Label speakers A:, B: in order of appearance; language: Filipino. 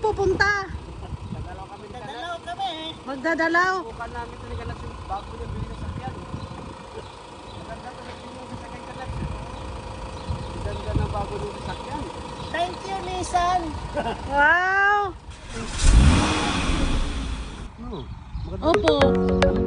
A: pupunta?
B: Dadalaw kami.
C: Dadalaw kami.
A: Magdadalaw.
B: Bukan namin ito ni Galaxy. Bago niya bilhin ng sakyan. Maganda ito nagpili yung sasakyan Galaxy. Ganda na bago ng sasakyan.
C: Thank you, Nissan.
A: Wow! Opo. Ito lang.